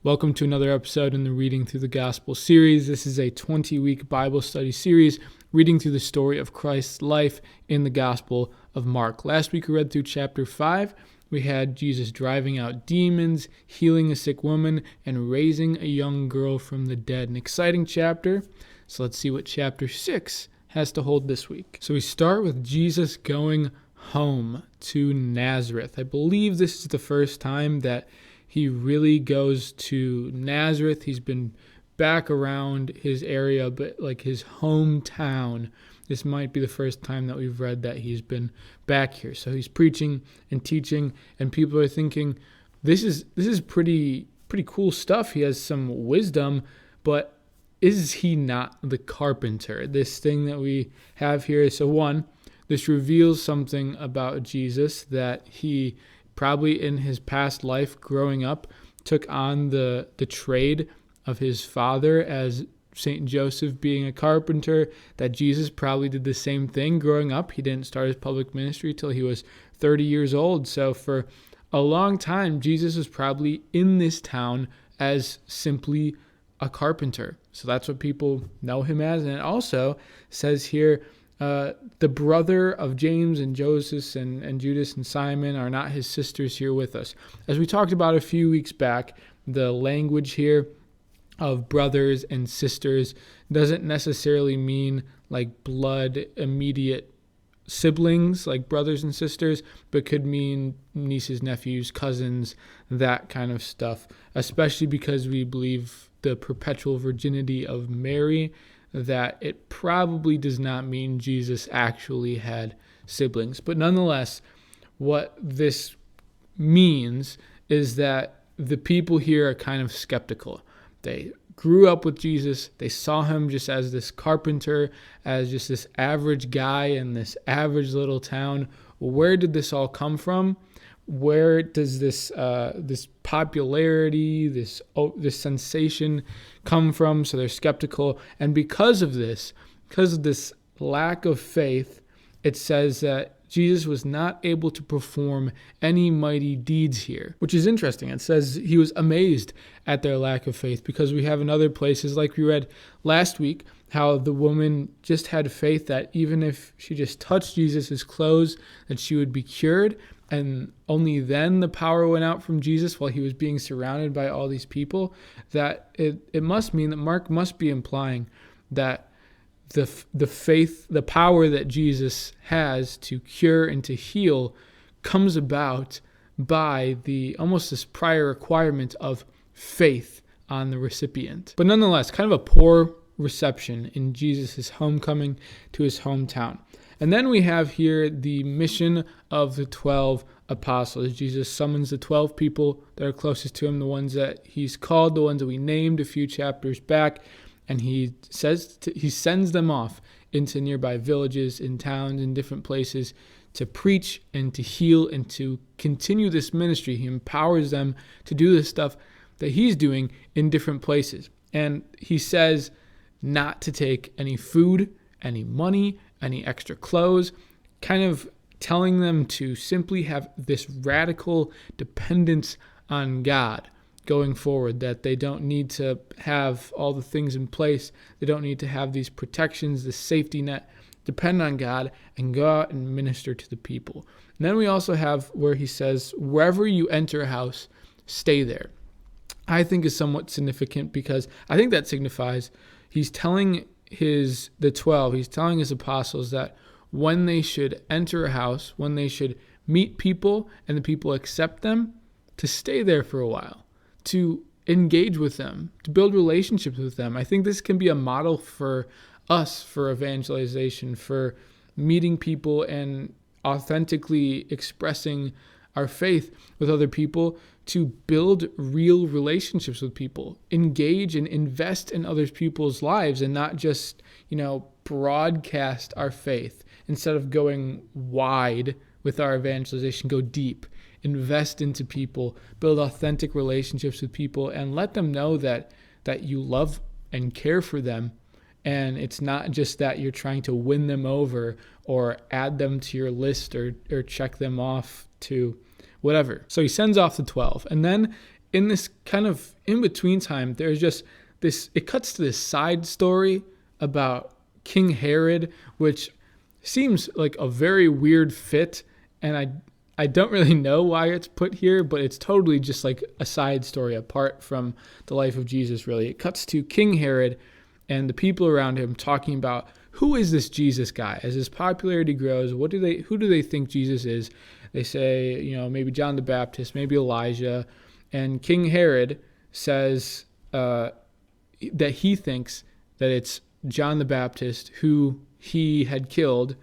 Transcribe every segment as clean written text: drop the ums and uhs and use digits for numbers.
Welcome to another episode in the Reading Through the Gospel series. This is a 20-week Bible study series reading through the story of Christ's life in the Gospel of Mark. Last week we read through chapter 5. We had Jesus driving out demons, healing a sick woman, and raising a young girl from the dead. An exciting chapter. So let's see what chapter 6 has to hold this week. So we start with Jesus going home to Nazareth. I believe this is the first time that he really goes to Nazareth. He's been back around his area, but like his hometown. This might be the first time that we've read that he's been back here. So he's preaching and teaching, and people are thinking, this is pretty cool stuff. He has some wisdom, but is he not the carpenter? This thing that we have here. So one, this reveals something about Jesus, that he probably in his past life growing up took on the trade of his father as St. Joseph being a carpenter, that Jesus probably did the same thing growing up. He didn't start his public ministry till he was 30 years old. So for a long time, Jesus was probably in this town as simply a carpenter. So that's what people know him as. And it also says here, the brother of James and Joseph and Judas and Simon are not his sisters here with us. As we talked about a few weeks back, the language here of brothers and sisters doesn't necessarily mean like blood immediate siblings, like brothers and sisters, but could mean nieces, nephews, cousins, that kind of stuff, especially because we believe the perpetual virginity of Mary, that it probably does not mean Jesus actually had siblings. But nonetheless, what this means is that the people here are kind of skeptical. They grew up with Jesus. They saw him just as this carpenter, as just this average guy in this average little town. Where did this all come from? Where does this popularity, this sensation come from? So they're skeptical. And because of this lack of faith, it says that Jesus was not able to perform any mighty deeds here, which is interesting. It says he was amazed at their lack of faith, because we have in other places, like we read last week, how the woman just had faith that even if she just touched Jesus' clothes, that she would be cured. And only then the power went out from Jesus while he was being surrounded by all these people. That it must mean that Mark must be implying that the faith, the power that Jesus has to cure and to heal comes about by the almost this prior requirement of faith on the recipient. But nonetheless, kind of a poor reception in Jesus' homecoming to his hometown. And then we have here the mission of the 12 apostles. Jesus summons the 12 people that are closest to him, the ones that he's called, the ones that we named a few chapters back. And he sends them off into nearby villages, in towns, in different places to preach and to heal and to continue this ministry. He empowers them to do this stuff that he's doing in different places. And he says not to take any food, any money, any extra clothes, kind of telling them to simply have this radical dependence on God going forward, that they don't need to have all the things in place. They don't need to have these protections, this safety net. Depend on God and go out and minister to the people. And then we also have where he says, wherever you enter a house, stay there. I think is somewhat significant, because I think that signifies he's telling the 12, he's telling his apostles that when they should enter a house, when they should meet people and the people accept them, to stay there for a while, to engage with them, to build relationships with them. I think this can be a model for us for evangelization, for meeting people and authentically expressing our faith with other people, to build real relationships with people, engage and invest in other people's lives, and not just, broadcast our faith. Instead of going wide with our evangelization, go deep, invest into people, build authentic relationships with people, and let them know that you love and care for them. And it's not just that you're trying to win them over or add them to your list or check them off to whatever. So he sends off the 12. And then in this kind of in-between time, there's just this, it cuts to this side story about King Herod, which seems like a very weird fit. And I don't really know why it's put here, but it's totally just like a side story apart from the life of Jesus, really. It cuts to King Herod and the people around him talking about, who is this Jesus guy? As his popularity grows, who do they think Jesus is? They say, maybe John the Baptist, maybe Elijah. And King Herod says that he thinks that it's John the Baptist, who he had killed,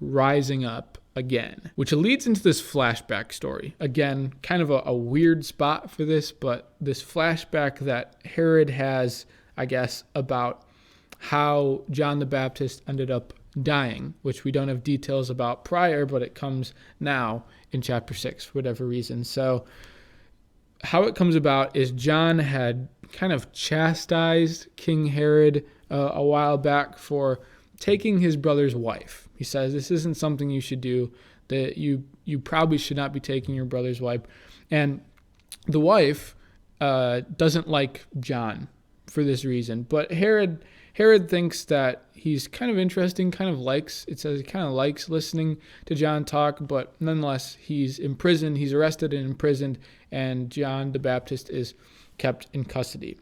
rising up again, which leads into this flashback story. Again, kind of a weird spot for this, but this flashback that Herod has, I guess, about how John the Baptist ended up dying, which we don't have details about prior, but it comes now in chapter 6 for whatever reason. So how it comes about is John had kind of chastised King Herod a while back for taking his brother's wife. He says, this isn't something you should do, that you probably should not be taking your brother's wife. And the wife doesn't like John for this reason. But Herod thinks that he's kind of interesting, it says he kind of likes listening to John talk, but nonetheless, he's imprisoned, he's arrested and imprisoned, and John the Baptist is kept in custody.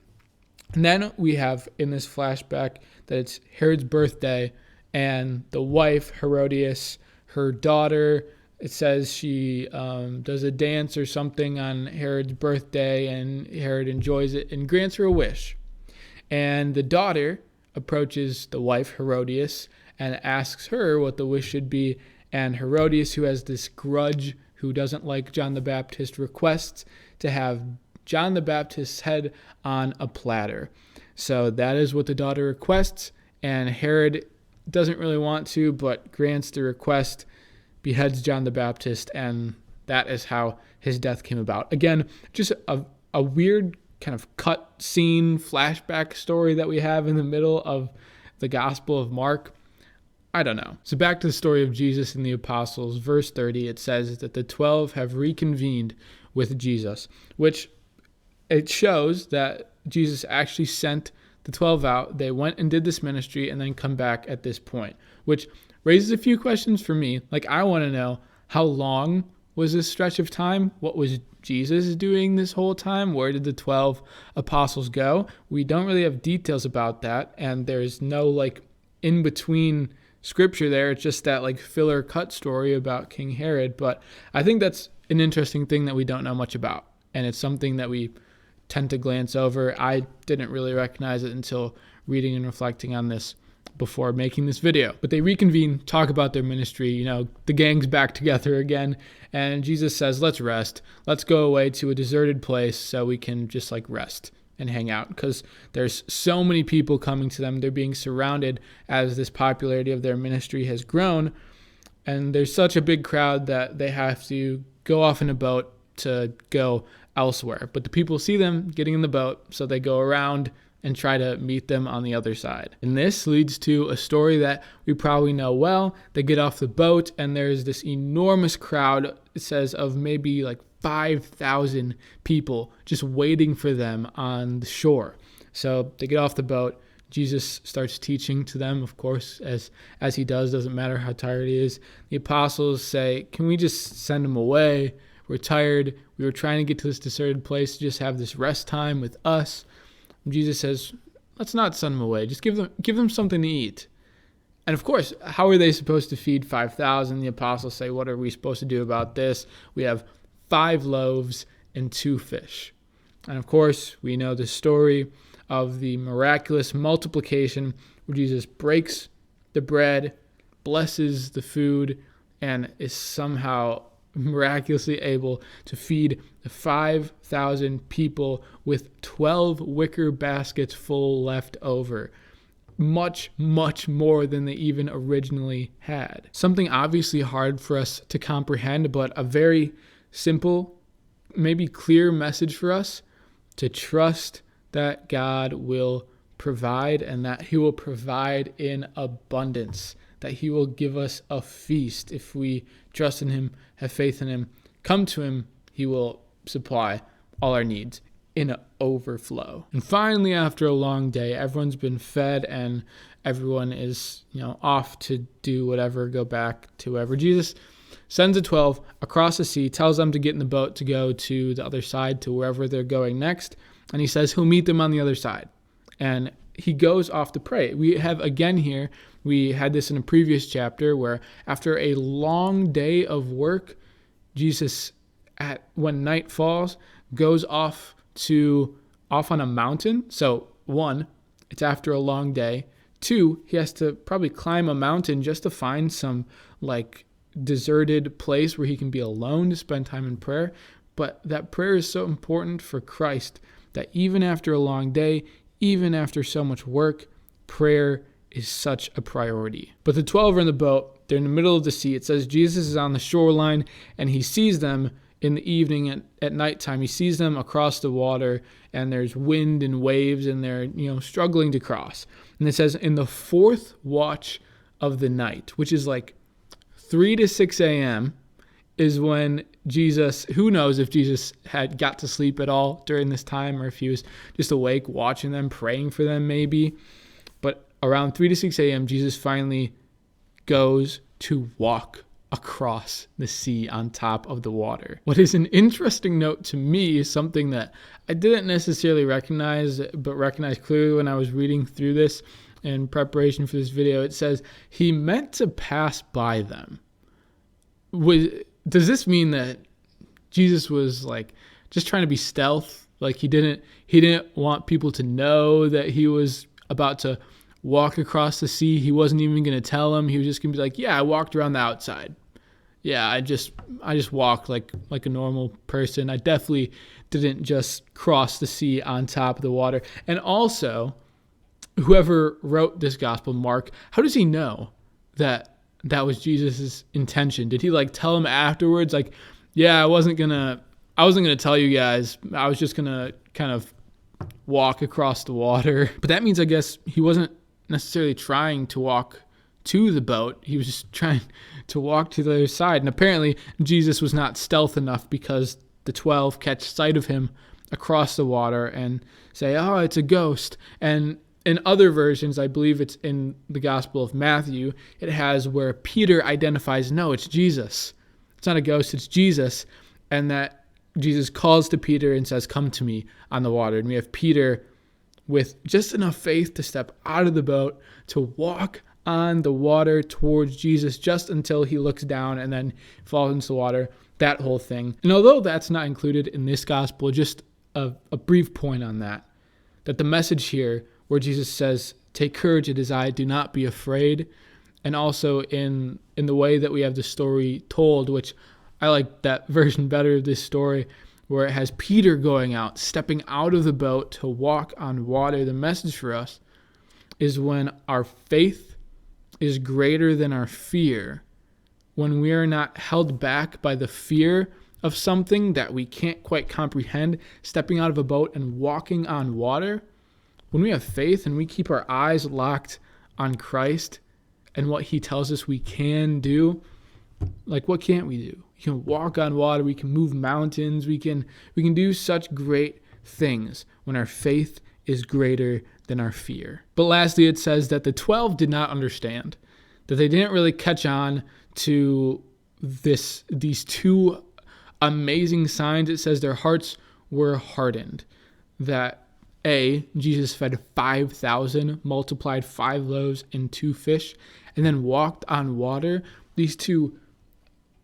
And then we have in this flashback that it's Herod's birthday, and the wife, Herodias, her daughter, it says she does a dance or something on Herod's birthday, and Herod enjoys it and grants her a wish. And the daughter approaches the wife, Herodias, and asks her what the wish should be. And Herodias, who has this grudge, who doesn't like John the Baptist, requests to have John the Baptist's head on a platter. So that is what the daughter requests, and Herod doesn't really want to, but grants the request, beheads John the Baptist, and that is how his death came about. Again, just a weird kind of cut scene flashback story that we have in the middle of the Gospel of Mark. I don't know. So back to the story of Jesus and the apostles, verse 30, it says that the 12 have reconvened with Jesus, which it shows that Jesus actually sent the 12 out. They went and did this ministry and then come back at this point, which raises a few questions for me. Like, I want to know, how long was this stretch of time? What was Jesus doing this whole time? Where did the 12 apostles go? We don't really have details about that, and there's no in between scripture there. It's just that filler cut story about King Herod. But I think that's an interesting thing that we don't know much about, and it's something that we tend to glance over. I didn't really recognize it until reading and reflecting on this before making this video. But they reconvene, talk about their ministry. The gang's back together again, and Jesus says, let's rest. Let's go away to a deserted place so we can just rest and hang out, because there's so many people coming to them. They're being surrounded as this popularity of their ministry has grown, and there's such a big crowd that they have to go off in a boat to go elsewhere. But the people see them getting in the boat, so they go around and try to meet them on the other side. And this leads to a story that we probably know well. They get off the boat, and there's this enormous crowd, it says, of maybe 5,000 people just waiting for them on the shore. So they get off the boat. Jesus starts teaching to them, of course, as he does. Doesn't matter how tired he is. The apostles say, can we just send him away? We're tired. We were trying to get to this deserted place to just have this rest time with us. And Jesus says, let's not send them away. Just give them something to eat. And of course, how are they supposed to feed 5,000? The apostles say, what are we supposed to do about this? We have 5 loaves and 2 fish. And of course, we know the story of the miraculous multiplication where Jesus breaks the bread, blesses the food, and is somehow miraculously able to feed the 5,000 people with 12 wicker baskets full left over. Much, much more than they even originally had. Something obviously hard for us to comprehend, but a very simple, maybe clear message for us to trust that God will provide, and that he will provide in abundance, that he will give us a feast if we trust in him, have faith in him, come to him, he will supply all our needs in an overflow. And finally, after a long day, everyone's been fed and everyone is, off to do whatever, go back to wherever. Jesus sends the 12 across the sea, tells them to get in the boat to go to the other side, to wherever they're going next. And he says he'll meet them on the other side. And he goes off to pray. We have again here, we had this in a previous chapter where after a long day of work, Jesus, when night falls, goes off on a mountain. So 1, it's after a long day. 2, he has to probably climb a mountain just to find some deserted place where he can be alone to spend time in prayer. But that prayer is so important for Christ that even after a long day, even after so much work, prayer is such a priority. But the 12 are in the boat. They're in the middle of the sea. It says Jesus is on the shoreline and he sees them in the evening at nighttime. He sees them across the water and there's wind and waves and they're, struggling to cross. And it says in the 4th watch of the night, which is 3 to 6 a.m. is when Jesus, who knows if Jesus had got to sleep at all during this time or if he was just awake watching them, praying for them maybe. But around 3 to 6 a.m., Jesus finally goes to walk across the sea on top of the water. What is an interesting note to me is something that I didn't necessarily recognize, but recognized clearly when I was reading through this in preparation for this video. It says he meant to pass by them. Does this mean that Jesus was just trying to be stealth? He didn't want people to know that he was about to walk across the sea. He wasn't even going to tell them. He was just going to be like, yeah, I walked around the outside. Yeah, I just walked like a normal person. I definitely didn't just cross the sea on top of the water. And also, whoever wrote this gospel, Mark, how does he know that was Jesus' intention? Did he tell him afterwards? Yeah, I wasn't gonna tell you guys. I was just gonna kind of walk across the water. But that means I guess he wasn't necessarily trying to walk to the boat. He was just trying to walk to the other side. And apparently Jesus was not stealth enough because the 12 catch sight of him across the water and say, oh, it's a ghost. And in other versions, I believe it's in the Gospel of Matthew, it has where Peter identifies, no, it's Jesus. It's not a ghost, it's Jesus. And that Jesus calls to Peter and says, come to me on the water. And we have Peter with just enough faith to step out of the boat, to walk on the water towards Jesus just until he looks down and then falls into the water, that whole thing. And although that's not included in this gospel, just a brief point on that the message here where Jesus says, take courage, it is I, do not be afraid. And also in the way that we have the story told, which I like that version better of this story, where it has Peter going out, stepping out of the boat to walk on water. The message for us is when our faith is greater than our fear, when we are not held back by the fear of something that we can't quite comprehend, stepping out of a boat and walking on water, when we have faith and we keep our eyes locked on Christ and what he tells us we can do, what can't we do? We can walk on water, we can move mountains, we can do such great things when our faith is greater than our fear. But lastly, it says that the 12 did not understand, that they didn't really catch on to these two amazing signs. It says their hearts were hardened, that Jesus fed 5,000, multiplied 5 loaves and 2 fish, and then walked on water. These two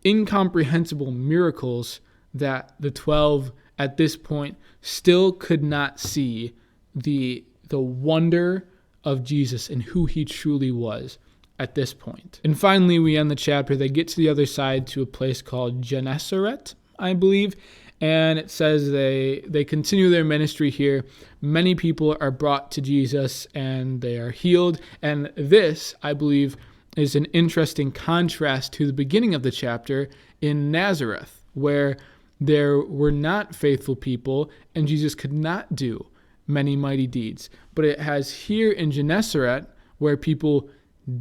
incomprehensible miracles that the 12 at this point still could not see the wonder of Jesus and who he truly was at this point. And finally, we end the chapter. They get to the other side to a place called Nazareth, I believe. And it says they continue their ministry here. Many people are brought to Jesus and they are healed. And this, I believe, is an interesting contrast to the beginning of the chapter in Nazareth, where there were not faithful people and Jesus could not do many mighty deeds. But it has here in Gennesaret where people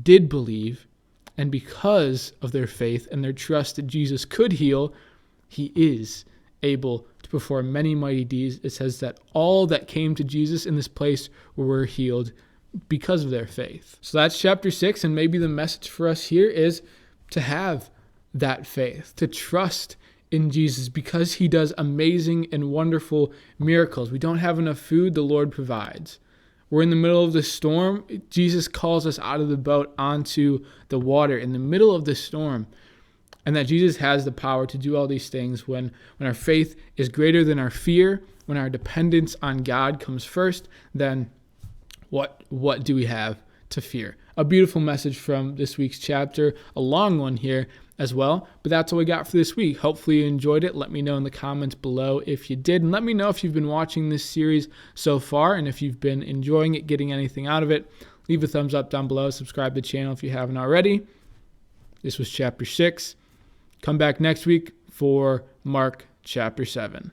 did believe, and because of their faith and their trust that Jesus could heal, he is able to perform many mighty deeds. It says that all that came to Jesus in this place were healed because of their faith. So that's chapter 6, and maybe the message for us here is to have that faith, to trust in Jesus because he does amazing and wonderful miracles. We don't have enough food, the Lord provides. We're in the middle of the storm. Jesus calls us out of the boat onto the water in the middle of the storm. And that Jesus has the power to do all these things when our faith is greater than our fear, when our dependence on God comes first, then what do we have to fear? A beautiful message from this week's chapter, a long one here as well, but that's all we got for this week. Hopefully you enjoyed it. Let me know in the comments below if you did, and let me know if you've been watching this series so far, and if you've been enjoying it, getting anything out of it. Leave a thumbs up down below, subscribe to the channel if you haven't already. This was chapter 6. Come back next week for Mark chapter 7.